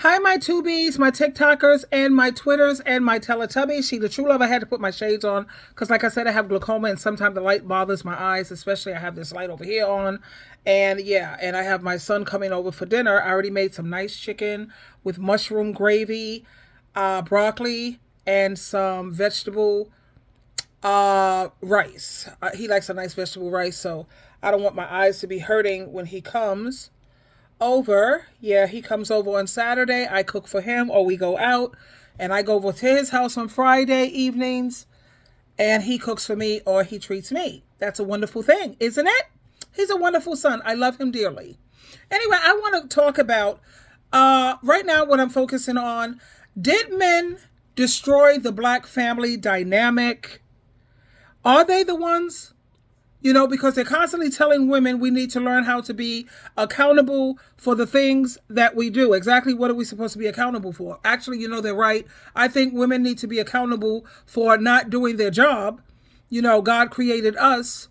Hi, my Tubies, my TikTokers, and my Twitters, and my Teletubbies. SheilaTruelove. I had to put my shades on because, like I said, I have glaucoma, and sometimes the light bothers my eyes, especially I have this light over here on. And yeah, and I have my son coming over for dinner. I already made some nice chicken with mushroom gravy, broccoli, and some vegetable rice. He likes a nice vegetable rice, so I don't want my eyes to be hurting when he comes over. Yeah, he comes over on Saturday. I cook for him, or we go out, and I go over to his house on Friday evenings, and he cooks for me or he treats me. That's a wonderful thing, isn't it? He's a wonderful son. I love him dearly. Anyway, I want to talk about right now what I'm focusing on. Did men destroy the black family dynamic? Are they the ones? Because they're constantly telling women we need to learn how to be accountable for the things that we do. Exactly what are we supposed to be accountable for? Actually, they're right. I think women need to be accountable for not doing their job. God created us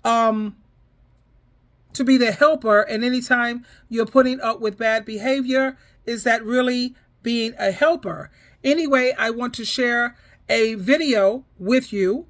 to be the helper, and anytime you're putting up with bad behavior, is that really being a helper? Anyway, I want to share a video with you.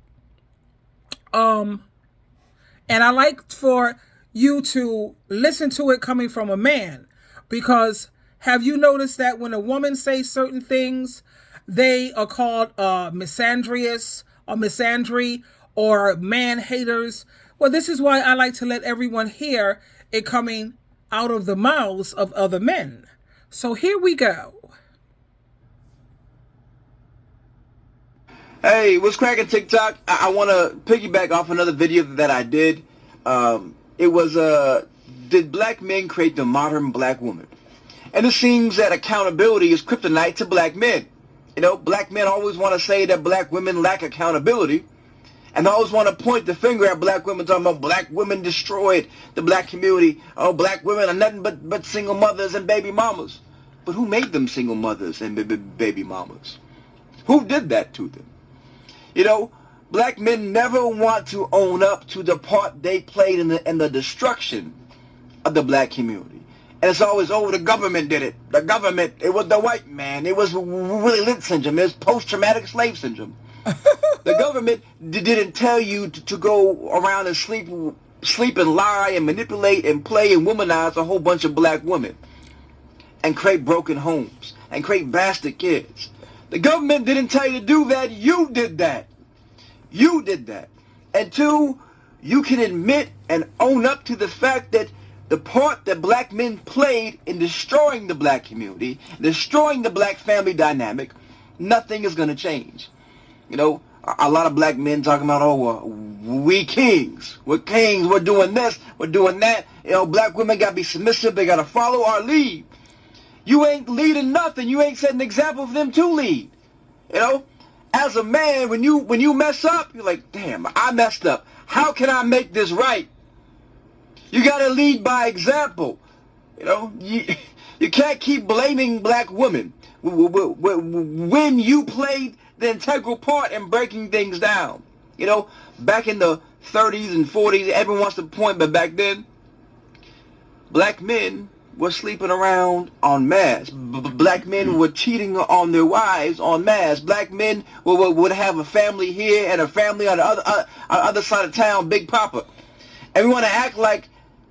And I like for you to listen to it coming from a man, because have you noticed that when a woman says certain things, they are called misandrous or misandry or man haters? Well, this is why I like to let everyone hear it coming out of the mouths of other men. So here we go. Hey, what's cracking TikTok? I want to piggyback off another video that I did. It was, did black men create the modern black woman? And it seems that accountability is kryptonite to black men. Black men always want to say that black women lack accountability. And they always want to point the finger at black women, talking about black women destroyed the black community. Oh, black women are nothing but single mothers and baby mamas. But who made them single mothers and baby mamas? Who did that to them? Black men never want to own up to the part they played in the destruction of the black community. And it's always, oh, the government did it. The government, it was the white man. It was Willie Lynch syndrome. It was post-traumatic slave syndrome. The government didn't tell you to go around and sleep and lie and manipulate and play and womanize a whole bunch of black women and create broken homes and create bastard kids. The government didn't tell you to do that. You did that. You did that. And two, you can admit and own up to the fact that the part that black men played in destroying the black community, destroying the black family dynamic, nothing is going to change. A lot of black men talking about, oh, we kings. We're kings. We're doing this. We're doing that. Black women got to be submissive. They got to follow our lead. You ain't leading nothing. You ain't setting an example for them to lead. As a man, when you mess up, you're like, damn, I messed up. How can I make this right? You got to lead by example. You can't keep blaming black women when you played the integral part in breaking things down. Back in the 30s and 40s, everyone wants to point, but back then, black men were sleeping around en masse. Black men were cheating on their wives en masse. Black men would have a family here and a family on the other side of town, Big Papa. And we want to act like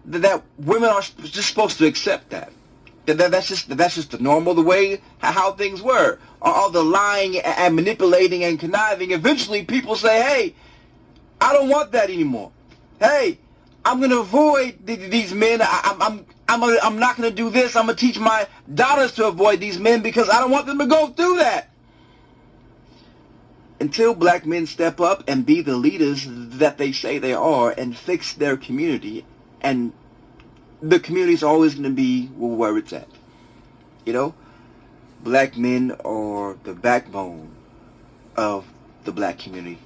that women are just supposed to accept that. That's just the normal, the way how things were. All the lying and manipulating and conniving. Eventually, people say, "Hey, I don't want that anymore. Hey, I'm gonna avoid these men. I'm not gonna do this. I'm gonna teach my daughters to avoid these men because I don't want them to go through that." Until black men step up and be the leaders that they say they are and fix their community, and the community's always going to be where it's at. Black men are the backbone of the black community.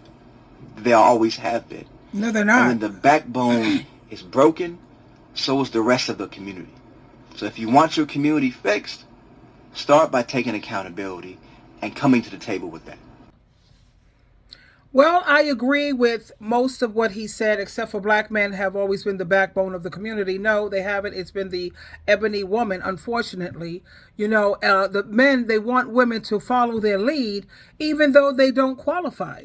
They always have been. No, they're And not. when the backbone is broken, so is the rest of the community. So if you want your community fixed, start by taking accountability and coming to the table with that. Well, I agree with most of what he said, except for black men have always been the backbone of the community. No, they haven't. It's been the ebony woman, unfortunately. The men, they want women to follow their lead, even though they don't qualify.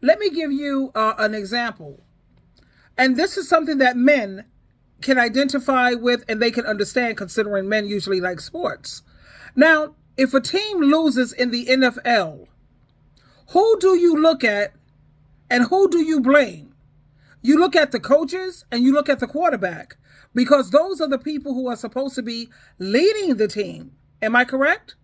Let me give you an example. And this is something that men can identify with and they can understand, considering men usually like sports. Now, if a team loses in the NFL, who do you look at and who do you blame? You look at the coaches and you look at the quarterback, because those are the people who are supposed to be leading the team. Am I correct?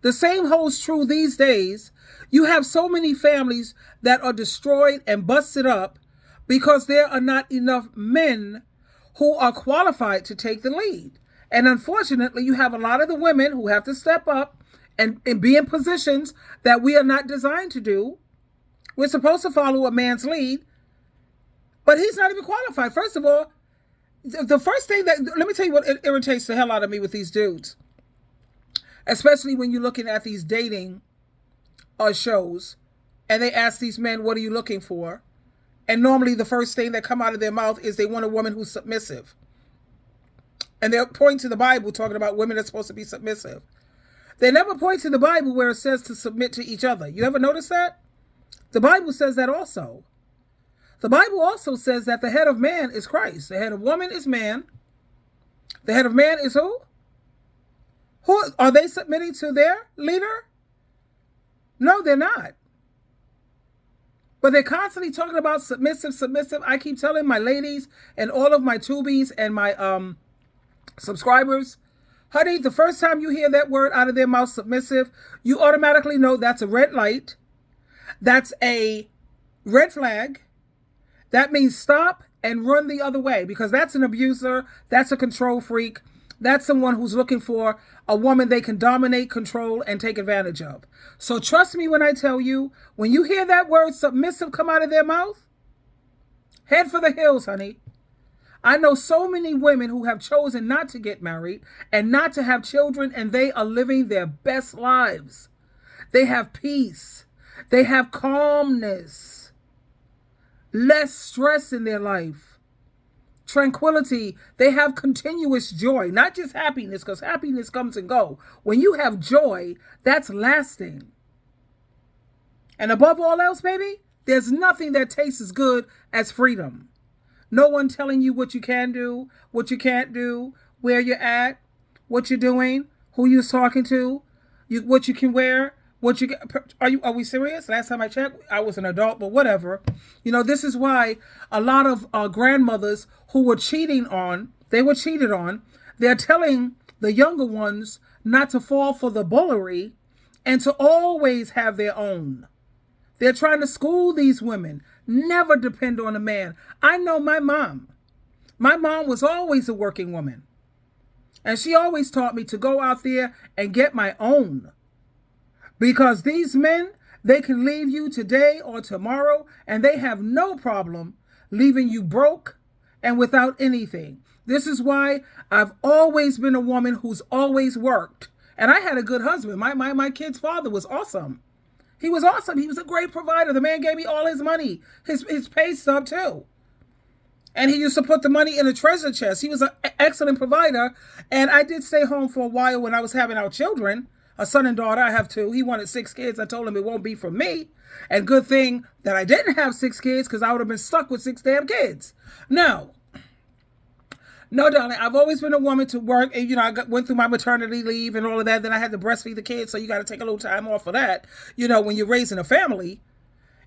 The same holds true these days. You have so many families that are destroyed and busted up because there are not enough men who are qualified to take the lead. And unfortunately, you have a lot of the women who have to step up and be in positions that we are not designed to do. We're supposed to follow a man's lead, but he's not even qualified. First of all, the first thing let me tell you what irritates the hell out of me with these dudes, especially when you're looking at these dating shows and they ask these men, what are you looking for? And normally the first thing that come out of their mouth is they want a woman who's submissive. And they'll point to the Bible talking about women are supposed to be submissive. They never point to the Bible where it says to submit to each other. You ever notice that? The Bible says that also. The Bible also says that the head of man is Christ. The head of woman is man. The head of man is who? Who are they submitting to their leader? No, they're not. But they're constantly talking about submissive. I keep telling my ladies and all of my tubies and my subscribers, honey, the first time you hear that word out of their mouth, submissive, you automatically know that's a red light. That's a red flag. That means stop and run the other way, because that's an abuser. That's a control freak. That's someone who's looking for a woman they can dominate, control, and take advantage of. So trust me when I tell you, when you hear that word submissive come out of their mouth, head for the hills, honey. I know so many women who have chosen not to get married and not to have children, and they are living their best lives. They have peace. They have calmness, less stress in their life, tranquility. They have continuous joy, not just happiness, because happiness comes and goes. When you have joy, that's lasting. And above all else, baby, there's nothing that tastes as good as freedom. No one telling you what you can do, what you can't do, where you're at, what you're doing, who you're talking to, what you can wear. Are we serious? Last time I checked, I was an adult, but whatever. This is why a lot of grandmothers who were cheated on, they're telling the younger ones not to fall for the bullery and to always have their own. They're trying to school these women. Never depend on a man. I know my mom. My mom was always a working woman. And she always taught me to go out there and get my own. Because these men, they can leave you today or tomorrow, and they have no problem leaving you broke and without anything. This is why I've always been a woman who's always worked. And I had a good husband. My kid's father was awesome. He was awesome. He was a great provider. The man gave me all his money, his pay stub too. And he used to put the money in a treasure chest. He was an excellent provider. And I did stay home for a while when I was having our children. A son and daughter. I have two. He wanted 6 kids. I told him it won't be from me. And good thing that I didn't have 6 kids, because I would have been stuck with 6 damn kids. No, darling. I've always been a woman to work. And, I went through my maternity leave and all of that. Then I had to breastfeed the kids. So you got to take a little time off for that, when you're raising a family.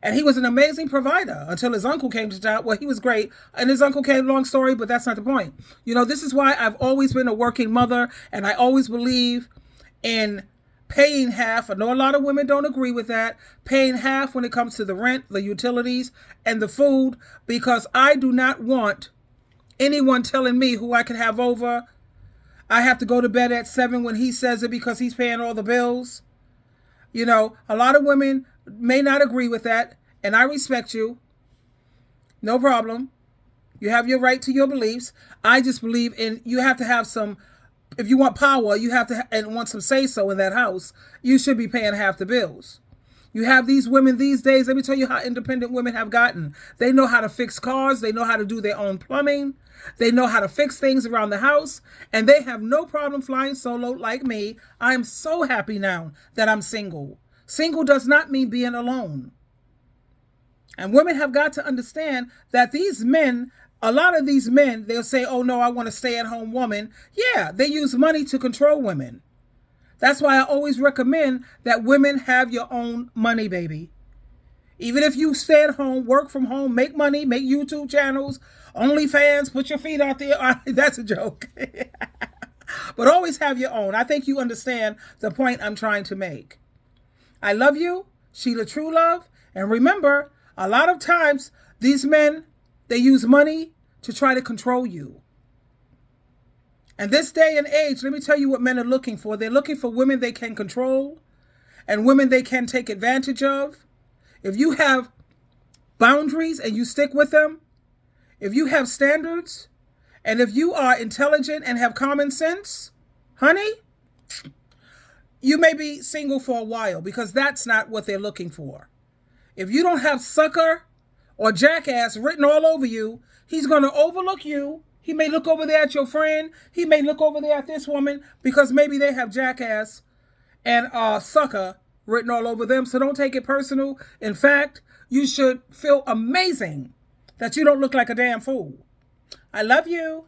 And he was an amazing provider until his uncle came to town. Well, he was great. And his uncle came, long story, but that's not the point. This is why I've always been a working mother. And I always believe in paying half. I know a lot of women don't agree with that. Paying half when it comes to the rent, the utilities, and the food, because I do not want anyone telling me who I can have over. I have to go to bed at 7 when he says it because he's paying all the bills. A lot of women may not agree with that, and I respect you. No problem. You have your right to your beliefs. I just believe you have to have some. If you want power, you have to and want some say-so in that house. You should be paying half the bills. You have these women these days, let me tell you how independent women have gotten. They know how to fix cars. They know how to do their own plumbing. They know how to fix things around the house. And they have no problem flying solo like me. I am so happy now that I'm single. Single does not mean being alone. And women have got to understand that these men, a lot of these men, they'll say, oh no, I want a stay-at-home woman. Yeah, they use money to control women. That's why I always recommend that women have your own money, baby. Even if you stay at home, work from home, make money, make YouTube channels, OnlyFans, put your feet out there. That's a joke. But always have your own. I think you understand the point I'm trying to make. I love you, SheilaTruelove. And remember, a lot of times these men, they use money to try to control you. And this day and age, let me tell you what men are looking for. They're looking for women they can control and women they can take advantage of. If you have boundaries and you stick with them, if you have standards, and if you are intelligent and have common sense, honey, you may be single for a while because that's not what they're looking for. If you don't have sucker or jackass written all over you, he's going to overlook you. He may look over there at your friend. He may look over there at this woman because maybe they have jackass and sucker written all over them. So don't take it personal. In fact, you should feel amazing that you don't look like a damn fool. I love you.